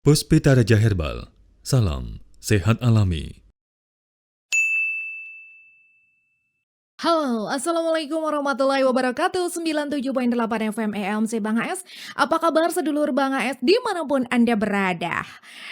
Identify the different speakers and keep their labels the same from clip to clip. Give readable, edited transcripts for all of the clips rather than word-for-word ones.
Speaker 1: Puspita Raja Herbal, salam sehat alami.
Speaker 2: Halo, Assalamualaikum warahmatullahi wabarakatuh. 97,8 FM EMC Bang AS. Apa kabar sedulur Bang AS dimanapun Anda berada?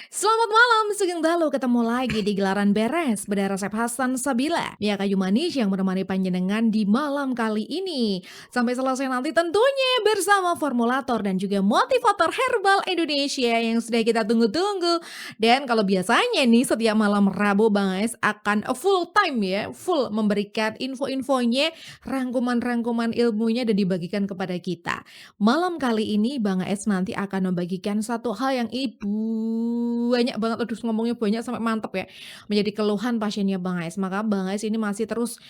Speaker 2: Selamat malam, sugeng dalu ketemu lagi di gelaran beres beda resep Hasan Sabila. Mia kayu manis yang menemani panjenengan di malam kali ini. Sampai selesai nanti tentunya bersama formulator dan juga motivator herbal Indonesia yang sudah kita tunggu-tunggu. Dan kalau biasanya nih setiap malam Rabu Bang AS akan full time ya, full memberikan info-infonya, rangkuman-rangkuman ilmunya dan dibagikan kepada kita. Malam kali ini Bang AS nanti akan membagikan satu hal yang banyak banget, aduh ngomongnya banyak sampai mantep ya, menjadi keluhan pasiennya Bang AS. Maka Bang AS ini masih terus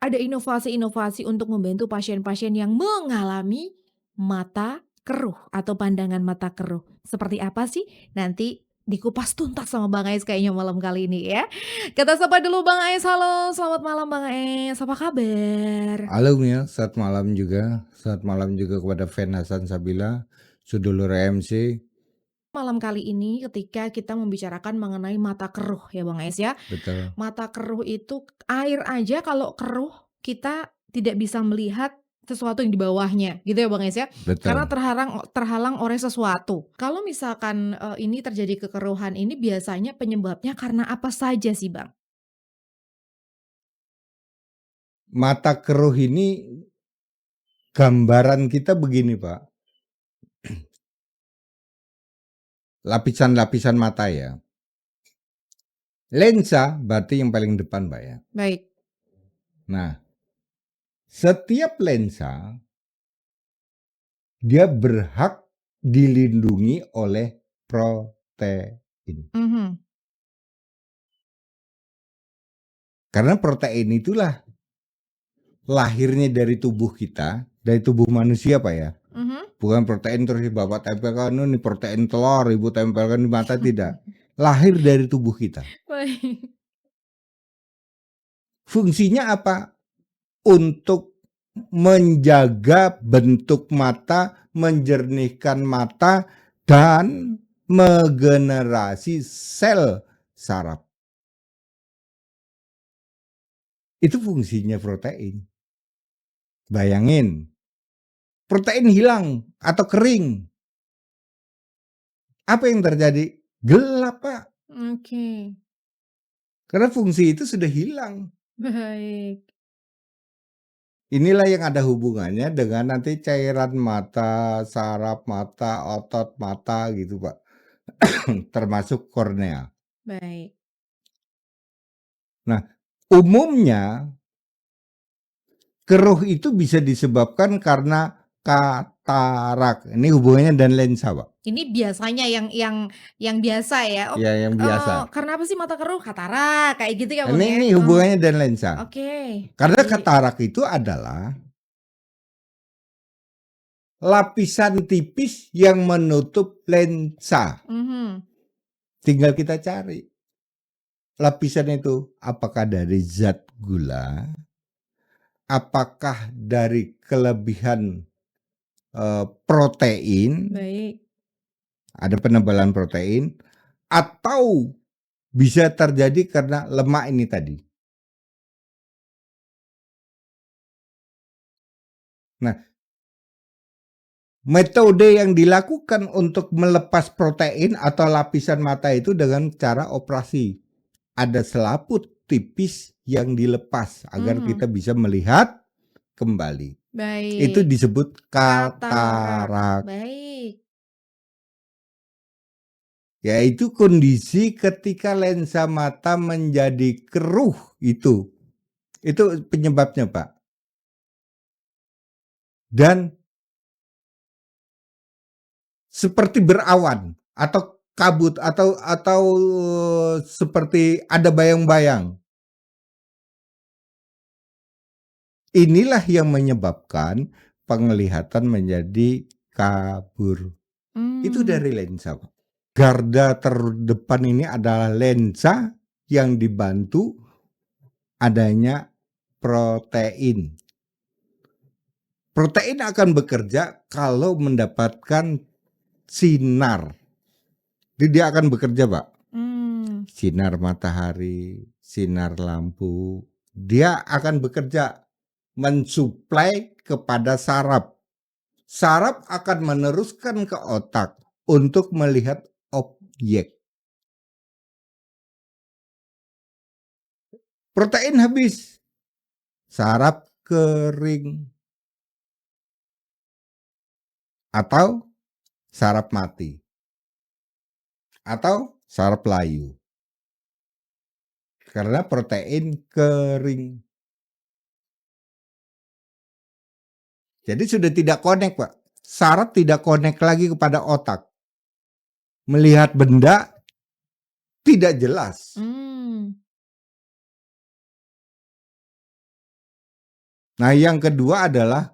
Speaker 2: ada inovasi-inovasi untuk membantu pasien-pasien yang mengalami mata keruh atau pandangan mata keruh. Seperti apa sih? Nanti dikupas tuntas sama Bang Ais kayaknya malam kali ini ya. Kita sapa dulu Bang Ais, halo selamat malam Bang Ais, apa kabar?
Speaker 3: Halo Mia, selamat malam juga. Selamat malam juga kepada fan Hasan Sabila, sedulur MC.
Speaker 2: Malam kali ini ketika kita membicarakan mengenai mata keruh ya Bang Ais ya.
Speaker 3: Betul.
Speaker 2: Mata keruh itu air aja kalau keruh kita tidak bisa melihat sesuatu yang di bawahnya gitu ya Bang Ais ya. Karena
Speaker 3: Betul.
Speaker 2: terhalang oleh sesuatu. Kalau misalkan ini terjadi kekeruhan ini biasanya penyebabnya karena apa saja sih Bang?
Speaker 3: Mata keruh ini gambaran kita begini Pak. Lapisan-lapisan mata ya. Lensa berarti yang paling depan Pak ya.
Speaker 2: Baik.
Speaker 3: Nah, setiap lensa dia berhak dilindungi oleh protein.
Speaker 2: Mhm.
Speaker 3: Karena protein itulah lahirnya dari tubuh kita, dari tubuh manusia Pak ya.
Speaker 2: Mhm.
Speaker 3: Bukan protein terus Bapak tempelkan ini protein telur, Ibu tempelkan di mata, tidak. Lahir dari tubuh kita.
Speaker 2: Baik.
Speaker 3: Fungsinya apa? Untuk menjaga bentuk mata, menjernihkan mata, dan megenerasi sel saraf. Itu fungsinya protein. Bayangin, protein hilang atau kering. Apa yang terjadi? Gelap Pak.
Speaker 2: Oke.
Speaker 3: Karena fungsi itu sudah hilang.
Speaker 2: Baik.
Speaker 3: Inilah yang ada hubungannya dengan nanti cairan mata, saraf mata, otot mata gitu Pak. Termasuk kornea.
Speaker 2: Baik.
Speaker 3: Nah, umumnya keruh itu bisa disebabkan karena katarak. Ini hubungannya dan lensa Pak.
Speaker 2: Ini biasanya yang biasa ya? Oh,
Speaker 3: Ya yang biasa.
Speaker 2: karena apa sih mata keruh? Katarak kayak gitu ya Bang ya?
Speaker 3: Ini hubungannya dan lensa.
Speaker 2: Oke.
Speaker 3: Karena
Speaker 2: Baik.
Speaker 3: katarak itu adalah lapisan tipis yang menutup lensa.
Speaker 2: Mhm.
Speaker 3: Tinggal kita cari. Lapisan itu apakah dari zat gula, apakah dari kelebihan protein,
Speaker 2: Baik.
Speaker 3: ada penebalan protein, atau bisa terjadi karena lemak ini tadi. Nah, metode yang dilakukan untuk melepas protein atau lapisan mata itu dengan cara operasi. Ada selaput tipis yang dilepas agar kita bisa melihat kembali. Itu
Speaker 2: Baik.
Speaker 3: disebut
Speaker 2: Katarak.
Speaker 3: katarak.
Speaker 2: Baik.
Speaker 3: Yaitu kondisi ketika lensa mata menjadi keruh itu. Itu penyebabnya, Pak. Dan seperti berawan atau kabut atau seperti ada bayang-bayang. Inilah yang menyebabkan penglihatan menjadi kabur. Itu dari lensa, Pak. Garda terdepan ini adalah lensa yang dibantu adanya protein. Protein akan bekerja kalau mendapatkan sinar. Dia akan bekerja, Pak.
Speaker 2: Hmm.
Speaker 3: Sinar matahari, sinar lampu, dia akan bekerja mensuplai kepada saraf. Saraf akan meneruskan ke otak untuk melihat objek. Protein habis, saraf kering atau saraf mati atau saraf layu karena protein kering. Jadi sudah tidak connect, Pak. Saraf tidak connect lagi kepada otak. Melihat benda tidak jelas.
Speaker 2: Hmm.
Speaker 3: Nah, yang kedua adalah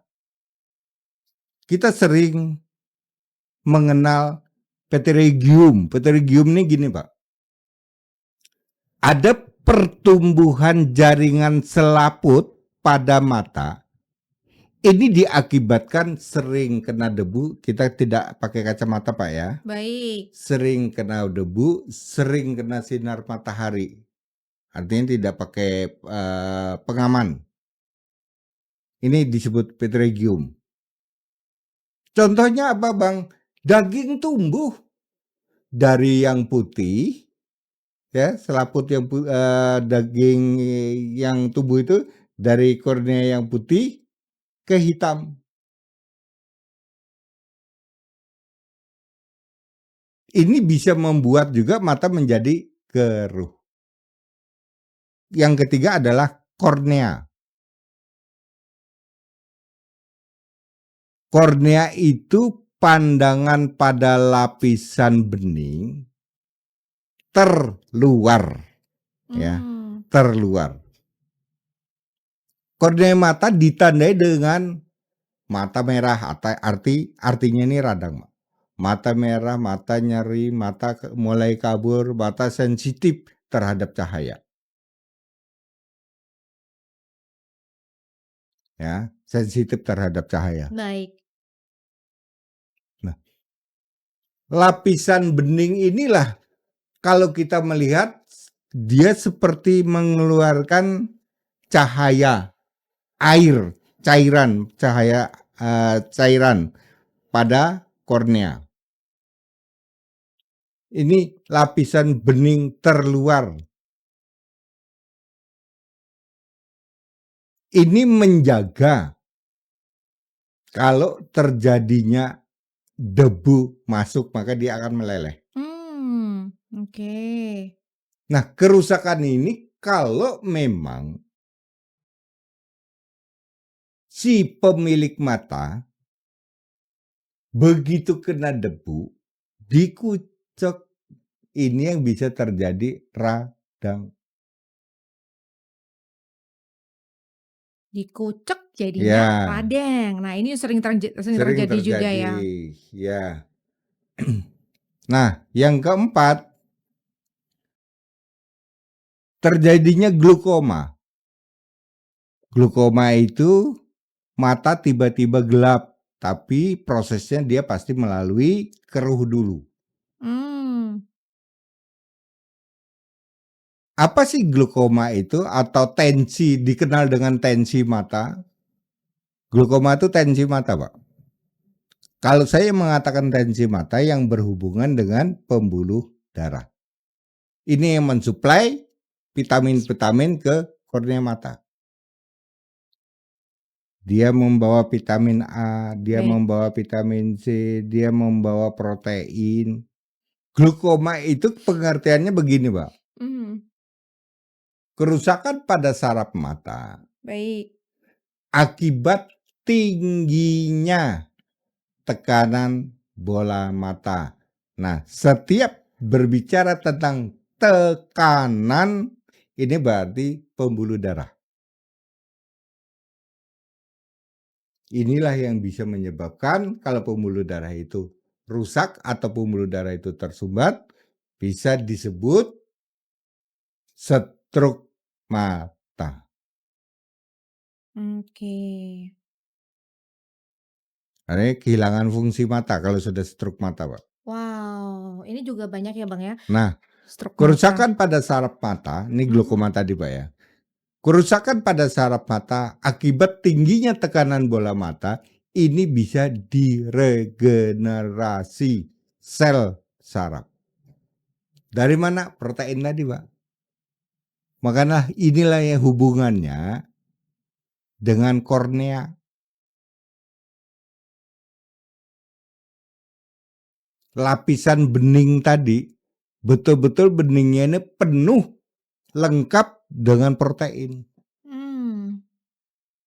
Speaker 3: kita sering mengenal pterygium. Pterygium ini gini, Pak. Ada pertumbuhan jaringan selaput pada mata. Ini diakibatkan sering kena debu. Kita tidak pakai kacamata, Pak, ya.
Speaker 2: Baik.
Speaker 3: Sering kena debu, sering kena sinar matahari. Artinya tidak pakai pengaman. Ini disebut pterygium. Contohnya apa, Bang? Daging tumbuh dari yang putih, ya, selaput yang daging yang tumbuh itu dari kornea yang putih ke hitam. Ini bisa membuat juga mata menjadi keruh. Yang ketiga adalah kornea. Kornea itu pandangan pada lapisan bening terluar, ya, terluar. Kornea mata ditandai dengan mata merah, artinya ini radang. Mata merah, mata nyeri, mata mulai kabur, mata sensitif terhadap cahaya. Ya, sensitif terhadap cahaya.
Speaker 2: Baik.
Speaker 3: Nah, lapisan bening inilah kalau kita melihat dia seperti mengeluarkan cahaya air, cairan pada kornea. Ini lapisan bening terluar. Ini menjaga kalau terjadinya debu masuk maka dia akan meleleh.
Speaker 2: Oke.
Speaker 3: Nah, kerusakan ini kalau memang si pemilik mata begitu kena debu, dikucek, ini yang bisa terjadi radang.
Speaker 2: Dikucek jadinya
Speaker 3: Ya,
Speaker 2: radang. Nah, ini sering
Speaker 3: sering
Speaker 2: terjadi juga ya.
Speaker 3: ya. Nah, yang keempat, terjadinya glukoma. Glukoma itu mata tiba-tiba gelap, tapi prosesnya dia pasti melalui keruh dulu. Apa sih glukoma itu atau tensi, dikenal dengan tensi mata? Glukoma itu tensi mata, Pak. Kalau saya mengatakan tensi mata yang berhubungan dengan pembuluh darah. Ini yang mensuplai vitamin-vitamin ke kornea mata. Dia membawa vitamin A, dia
Speaker 2: Baik.
Speaker 3: membawa vitamin C, dia membawa protein. Glukoma itu pengertiannya begini, Pak. Kerusakan pada saraf mata
Speaker 2: Baik.
Speaker 3: akibat tingginya tekanan bola mata. Nah, setiap berbicara tentang tekanan, ini berarti pembuluh darah. Inilah yang bisa menyebabkan kalau pembuluh darah itu rusak atau pembuluh darah itu tersumbat, bisa disebut stroke mata.
Speaker 2: Oke.
Speaker 3: Artinya kehilangan fungsi mata kalau sudah stroke mata, Pak.
Speaker 2: Wow, ini juga banyak ya Bang ya,
Speaker 3: Nah,
Speaker 2: stroke mata.
Speaker 3: kerusakan pada saraf mata, ini glaukoma tadi Pak ya. Kerusakan pada saraf mata akibat tingginya tekanan bola mata ini bisa diregenerasi sel saraf. Dari mana? Protein tadi Pak. Makanya inilah yang hubungannya dengan kornea. Lapisan bening tadi, betul-betul beningnya ini penuh, lengkap dengan protein.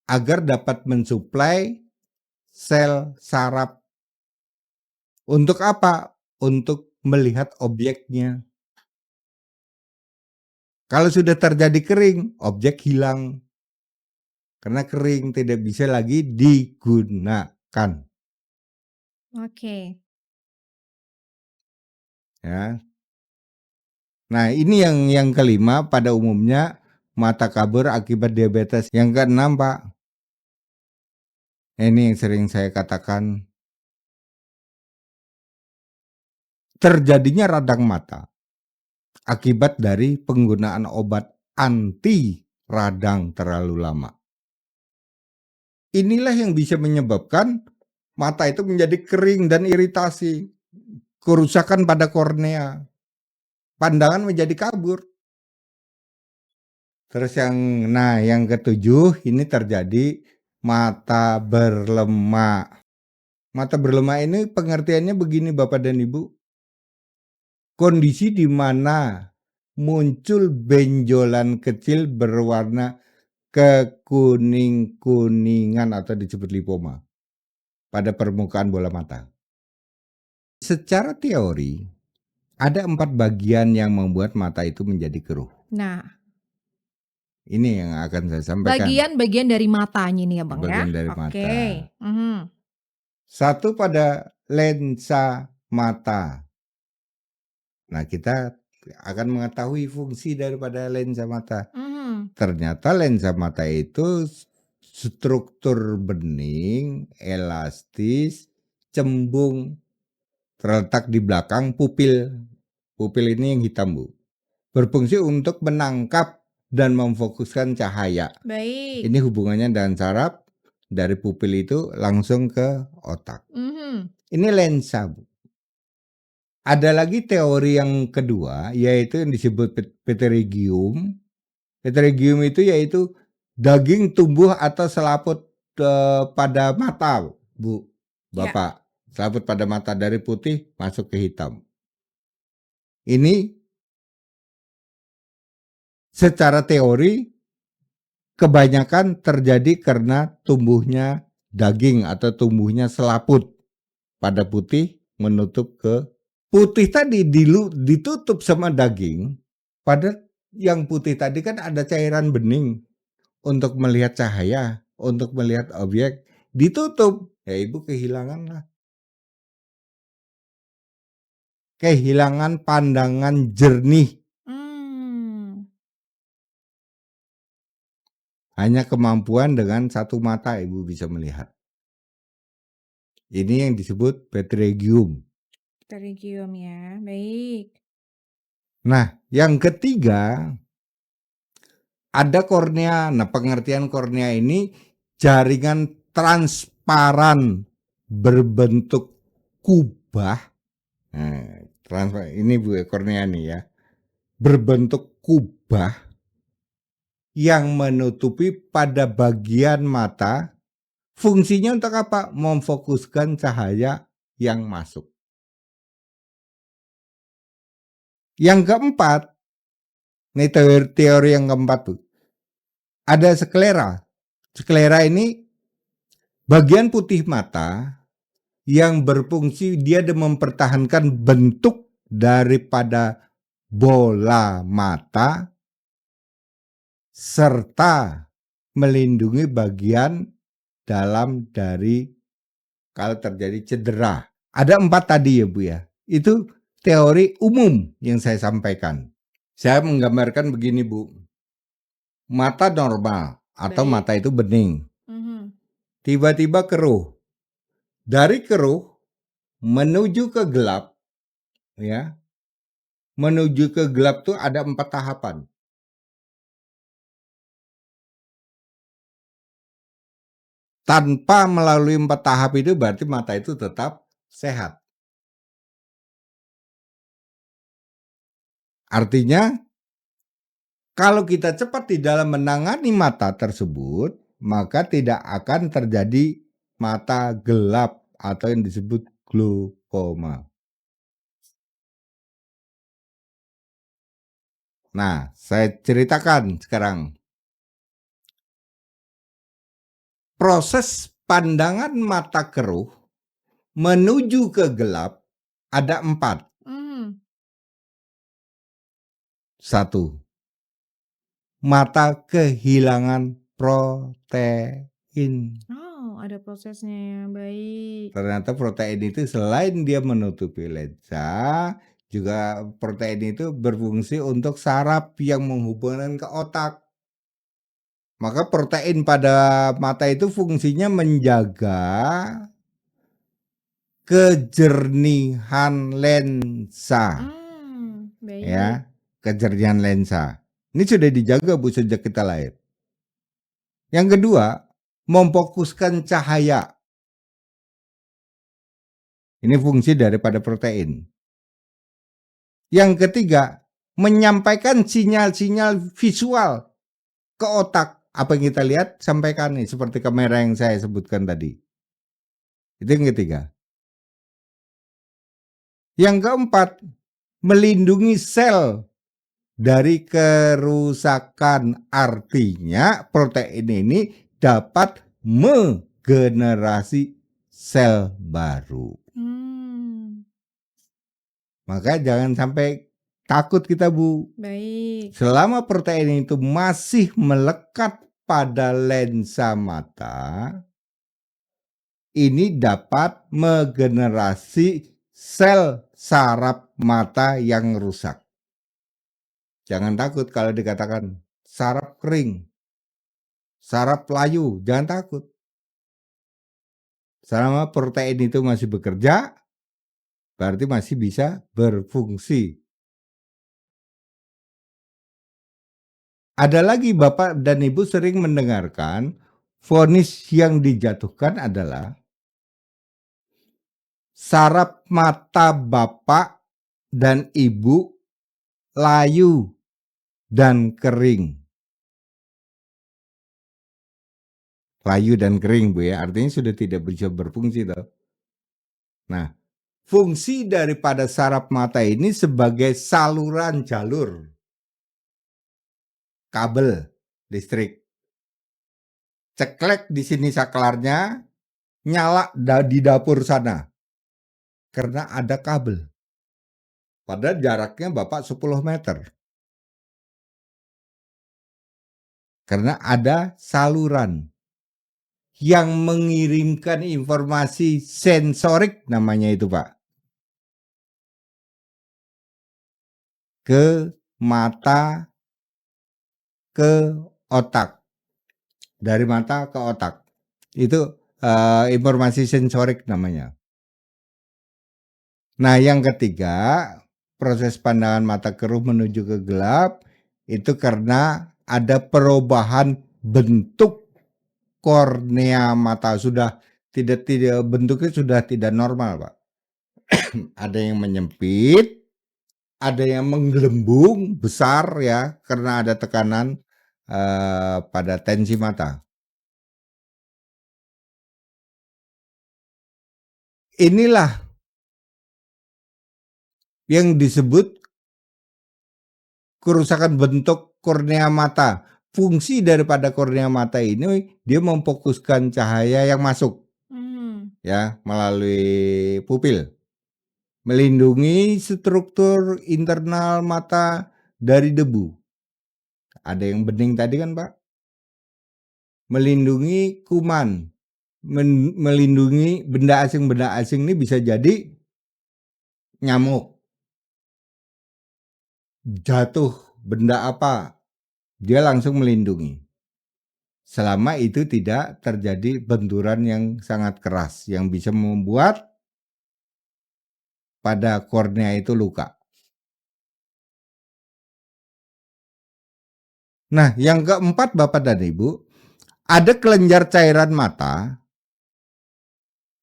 Speaker 3: Agar dapat mensuplai sel saraf. Untuk apa? Untuk melihat objeknya. Kalau sudah terjadi kering, objek hilang. Karena kering tidak bisa lagi digunakan.
Speaker 2: Oke.
Speaker 3: Ya. Nah, ini yang kelima pada umumnya mata kabur akibat diabetes. Yang keenam, Pak. Ini yang sering saya katakan. Terjadinya radang mata akibat dari penggunaan obat anti radang terlalu lama. Inilah yang bisa menyebabkan mata itu menjadi kering dan iritasi. Kerusakan pada kornea. Pandangan menjadi kabur. Terus yang ketujuh ini terjadi mata berlemak. Mata berlemak ini pengertiannya begini Bapak dan Ibu. Kondisi di mana muncul benjolan kecil berwarna kekuning-kuningan atau disebut lipoma pada permukaan bola mata. Secara teori, ada 4 bagian yang membuat mata itu menjadi keruh.
Speaker 2: Nah,
Speaker 3: ini yang akan saya sampaikan.
Speaker 2: bagian-bagian dari matanya nih ya Bang
Speaker 3: Bagian
Speaker 2: ya.
Speaker 3: dari
Speaker 2: Oke.
Speaker 3: mata. Satu pada lensa mata. Nah, kita akan mengetahui fungsi daripada lensa mata. Ternyata lensa mata itu struktur bening, elastis, cembung, terletak di belakang pupil. Pupil ini yang hitam, Bu. Berfungsi untuk menangkap dan memfokuskan cahaya.
Speaker 2: Baik.
Speaker 3: Ini hubungannya dengan saraf, dari pupil itu langsung ke otak. Ini lensa, Bu. Ada lagi teori yang kedua, yaitu yang disebut pterygium. Pterygium itu yaitu daging tumbuh atau selaput pada mata, Bu, Bapak. Selaput pada mata dari putih masuk ke hitam. Ini secara teori kebanyakan terjadi karena tumbuhnya daging atau tumbuhnya selaput pada putih menutup ke putih tadi ditutup sama daging. Pada yang putih tadi kan ada cairan bening untuk melihat cahaya, untuk melihat objek, ditutup. Ya Ibu kehilangan pandangan jernih. Hanya kemampuan dengan satu mata Ibu bisa melihat. Ini yang disebut pterygium.
Speaker 2: Pterygium ya, baik.
Speaker 3: Nah, yang ketiga ada kornea. Nah, pengertian kornea ini jaringan transparan berbentuk kubah. Nah, ini Bu kornea nih ya. Berbentuk kubah yang menutupi pada bagian mata. Fungsinya untuk apa? Memfokuskan cahaya yang masuk. Yang keempat, ini teori yang keempat tuh. Ada sklera. Sklera ini bagian putih mata yang berfungsi dia mempertahankan bentuk daripada bola mata serta melindungi bagian dalam dari kalau terjadi cedera. Ada 4 tadi ya Bu ya. Itu teori umum yang saya sampaikan. Saya menggambarkan begini Bu. Mata normal atau mata itu bening. Tiba-tiba keruh. Dari keruh menuju ke gelap ya. Menuju ke gelap tuh ada 4 tahapan. Tanpa melalui 4 tahap itu berarti mata itu tetap sehat. Artinya, kalau kita cepat di dalam menangani mata tersebut, maka tidak akan terjadi mata gelap atau yang disebut glaukoma. Nah, saya ceritakan sekarang. Proses pandangan mata keruh menuju ke gelap ada 4.
Speaker 2: Hmm.
Speaker 3: 1. Mata kehilangan protein.
Speaker 2: Oh, ada prosesnya ya. Baik.
Speaker 3: Ternyata protein itu selain dia menutupi lensa, juga protein itu berfungsi untuk saraf yang menghubungkan ke otak. Maka protein pada mata itu fungsinya menjaga kejernihan lensa,
Speaker 2: Baik.
Speaker 3: ya, kejernihan lensa. Ini sudah dijaga Bu sejak kita lahir. Yang kedua, memfokuskan cahaya. Ini fungsi daripada protein. Yang ketiga, menyampaikan sinyal-sinyal visual ke otak. Apa yang kita lihat, sampaikan nih, seperti kamera yang saya sebutkan tadi. Itu yang ketiga. Yang keempat, melindungi sel dari kerusakan. Artinya protein ini dapat menggenerasi sel baru. Maka jangan sampai takut kita Bu.
Speaker 2: Baik.
Speaker 3: Selama protein itu masih melekat pada lensa mata, ini dapat menggenerasi sel saraf mata yang rusak. Jangan takut kalau dikatakan saraf kering, saraf layu, jangan takut. Selama protein itu masih bekerja, berarti masih bisa berfungsi. Ada lagi Bapak dan Ibu sering mendengarkan vonis yang dijatuhkan adalah saraf mata Bapak dan Ibu layu dan kering. Layu dan kering Bu ya, artinya sudah tidak bisa berfungsi toh. Nah, fungsi daripada saraf mata ini sebagai saluran jalur kabel listrik. Ceklek di sini saklarnya, nyala di dapur sana. Karena ada kabel. Padahal jaraknya Bapak 10 meter. Karena ada saluran yang mengirimkan informasi sensorik namanya itu Pak. Ke mata, ke otak. Dari mata ke otak. Itu informasi sensorik namanya. Nah, yang ketiga, proses pandangan mata keruh menuju ke gelap itu karena ada perubahan bentuk kornea mata, sudah tidak bentuknya sudah tidak normal, Pak. Ada yang menyempit, ada yang menggelembung besar ya karena ada tekanan pada tensi mata. Inilah yang disebut kerusakan bentuk kornea mata. Fungsi daripada kornea mata ini dia memfokuskan cahaya yang masuk ya melalui pupil, melindungi struktur internal mata dari debu. Ada yang bening tadi kan Pak? Melindungi kuman, melindungi benda asing ini bisa jadi nyamuk, jatuh benda apa, dia langsung melindungi. Selama itu tidak terjadi benturan yang sangat keras yang bisa membuat pada kornea itu luka. Nah, yang keempat Bapak dan Ibu, ada kelenjar cairan mata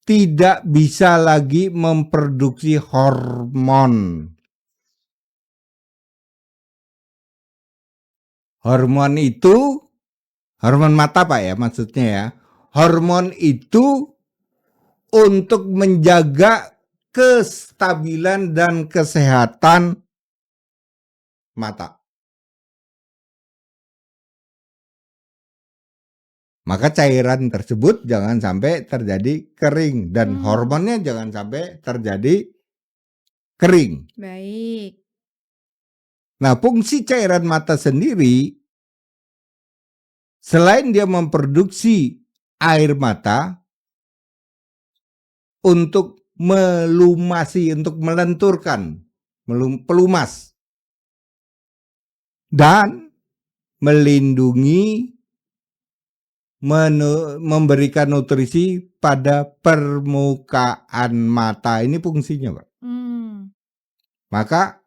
Speaker 3: tidak bisa lagi memproduksi hormon. Hormon itu, hormon mata Pak ya maksudnya ya. Hormon itu untuk menjaga kestabilan dan kesehatan mata. Maka cairan tersebut jangan sampai terjadi kering dan hormonnya jangan sampai terjadi kering.
Speaker 2: Baik.
Speaker 3: Nah, fungsi cairan mata sendiri selain dia memproduksi air mata untuk melumasi, untuk melenturkan, pelumas dan melindungi, memberikan nutrisi pada permukaan mata. Ini fungsinya, Pak. Maka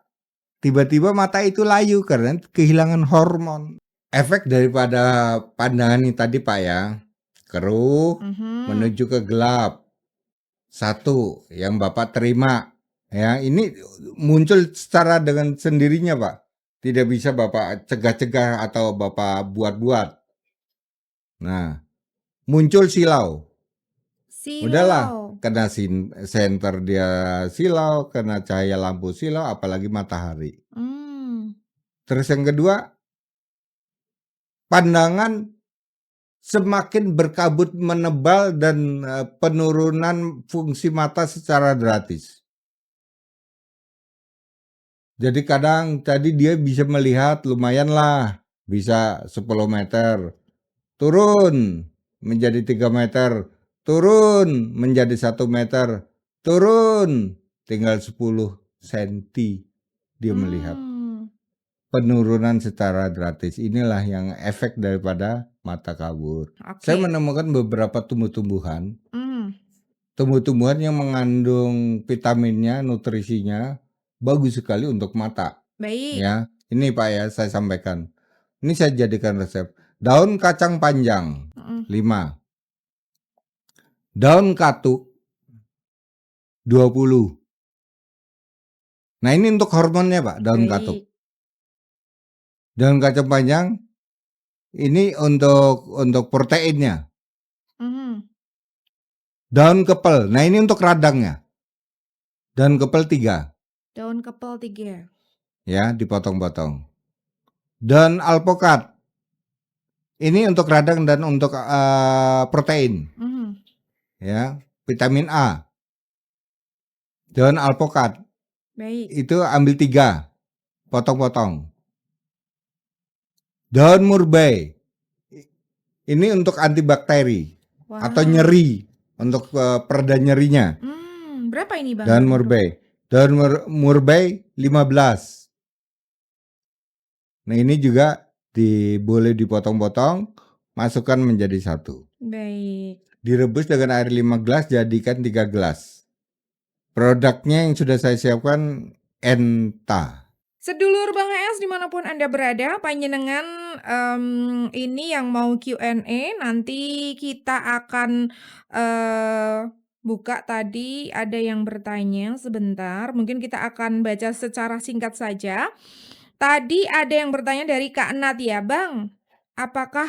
Speaker 3: tiba-tiba mata itu layu karena kehilangan hormon. Efek daripada pandangan ini tadi Pak ya, keruh menuju ke gelap. Satu yang Bapak terima ya, ini muncul secara dengan sendirinya Pak. Tidak bisa Bapak cegah-cegah atau Bapak buat-buat. Nah, muncul silau. Udahlah, kena senter dia silau, kena cahaya lampu silau, apalagi matahari. Terus yang kedua, pandangan semakin berkabut menebal dan penurunan fungsi mata secara drastis. Jadi kadang tadi dia bisa melihat lumayan lah, bisa 10 meter, turun menjadi 3 meter, turun menjadi 1 meter, turun tinggal 10 senti dia melihat. Penurunan secara drastis. Inilah yang efek daripada mata kabur. Saya menemukan beberapa tumbuh-tumbuhan. Tumbuh-tumbuhan yang mengandung vitaminnya, nutrisinya bagus sekali untuk mata.
Speaker 2: Baik.
Speaker 3: Ya, ini Pak ya saya sampaikan. Ini saya jadikan resep. Daun kacang panjang 5. Daun katuk 20. Nah, ini untuk hormonnya Pak, daun katuk. Daun kacang panjang ini untuk proteinnya. Daun kepel. Nah, ini untuk radangnya. Daun kepel 3.
Speaker 2: Daun kepel 3.
Speaker 3: Ya, dipotong-potong. Daun alpokat. Ini untuk radang dan untuk protein. Ya, vitamin A. Daun alpokat.
Speaker 2: Baik.
Speaker 3: Itu ambil 3. Potong-potong. Daun murbei. Ini untuk antibakteri atau nyeri, untuk pereda nyerinya.
Speaker 2: Berapa ini Bang?
Speaker 3: Daun murbei. Daun murbei 15. Nah, ini juga boleh dipotong-potong, masukkan menjadi 1.
Speaker 2: Baik.
Speaker 3: Direbus dengan air 5 gelas, jadikan 3 gelas. Produknya yang sudah saya siapkan Enta.
Speaker 2: Sedulur Bang ES dimanapun Anda berada, panjenengan ini yang mau Q&A, nanti kita akan buka. Tadi ada yang bertanya sebentar, mungkin kita akan baca secara singkat saja. Tadi ada yang bertanya dari Kak Nat ya Bang, apakah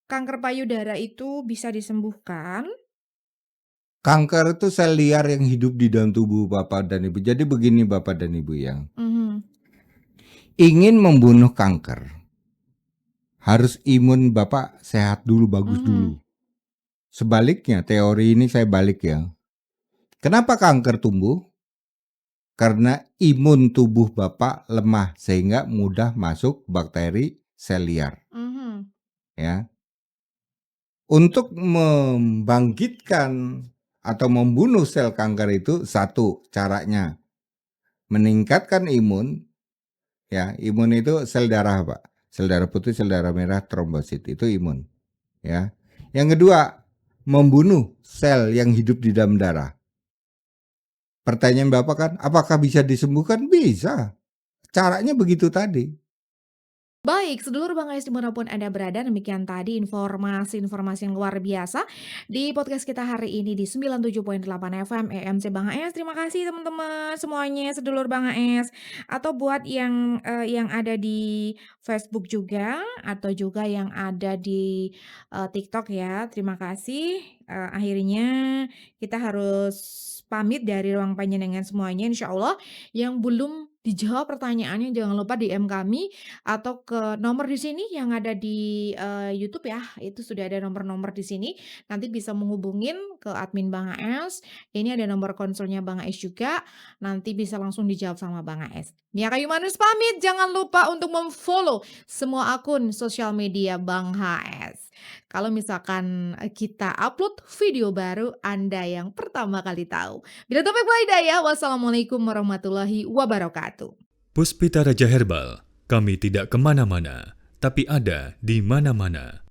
Speaker 2: kanker payudara itu bisa disembuhkan?
Speaker 3: Kanker itu sel liar yang hidup di dalam tubuh Bapak dan Ibu. Jadi begini Bapak dan Ibu yang ingin membunuh kanker, harus imun Bapak sehat dulu, bagus dulu. Sebaliknya, teori ini saya balik ya. Kenapa kanker tumbuh? Karena imun tubuh Bapak lemah sehingga mudah masuk bakteri sel liar. Ya. Untuk membangkitkan atau membunuh sel kanker itu, satu caranya meningkatkan imun. Ya, imun itu sel darah Pak. Sel darah putih, sel darah merah, trombosit itu imun. Ya. Yang kedua, membunuh sel yang hidup di dalam darah. Pertanyaan Bapak kan, apakah bisa disembuhkan? Bisa. Caranya begitu tadi.
Speaker 2: Baik, sedulur Bang AS dimanapun Anda berada, demikian tadi informasi-informasi yang luar biasa di podcast kita hari ini di 97.8 FM EMC Bang AS. Terima kasih teman-teman semuanya, sedulur Bang AS. Atau buat yang ada di Facebook juga, atau juga yang ada di TikTok ya. Terima kasih. Akhirnya kita harus pamit dari ruang panjenengan semuanya. Insya Allah yang belum dijawab pertanyaannya jangan lupa DM kami atau ke nomor di sini yang ada di YouTube ya. Itu sudah ada nomor-nomor di sini. Nanti bisa menghubungin ke admin Bang AS. Ini ada nomor konsulnya Bang AS juga. Nanti bisa langsung dijawab sama Bang AS. Nia Kayu Manus pamit. Jangan lupa untuk memfollow semua akun sosial media Bang HS. Kalau misalkan kita upload video baru, Anda yang pertama kali tahu. Bila topik ya, wassalamualaikum warahmatullahi wabarakatuh.
Speaker 1: Puspita Raja Herbal, kami tidak kemana-mana, tapi ada di mana-mana.